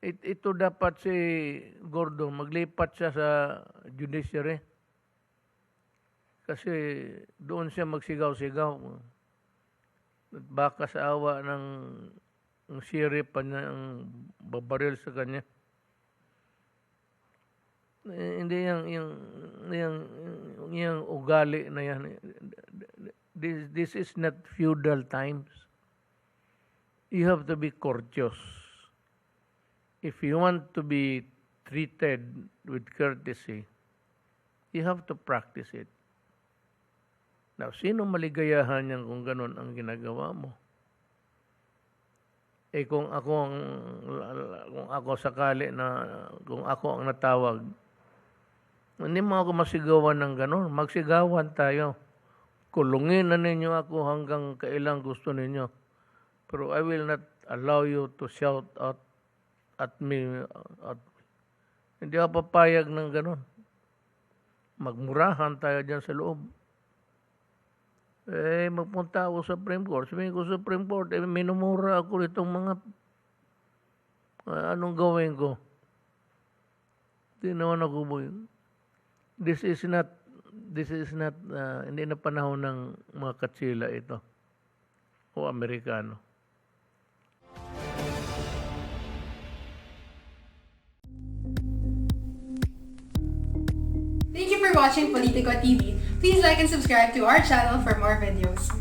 ito dapat si Gordo, maglipat siya sa judiciary. Kasi doon siya magsigaw-sigaw. At baka sa awa ng sheriff pa niya ang babaril sa kanya. Hindi yung ugali na yan. This is not feudal times. You have to be courteous. If you want to be treated with courtesy, you have to practice it. Now, sino maligayahan niyan kung ganun ang ginagawa mo? Kung ako sakali na, kung ako ang natawag, hindi mo ako masigawan ng ganun. Magsigawan tayo. Kulungin na ninyo ako hanggang kailang gusto ninyo. Pero I will not allow you to shout out at me. Hindi ako papayag ng ganun. Magmurahan tayo dyan sa loob. Magpunta ako sa Supreme Court. Sabihin ko sa Supreme Court, minumura ako itong mga anong gawin ko. Hindi naman ako mo yun. This is not hindi na panahon ng mga katsila ito o Amerikano. Thank you for watching Politico TV. Please like and subscribe to our channel for more videos.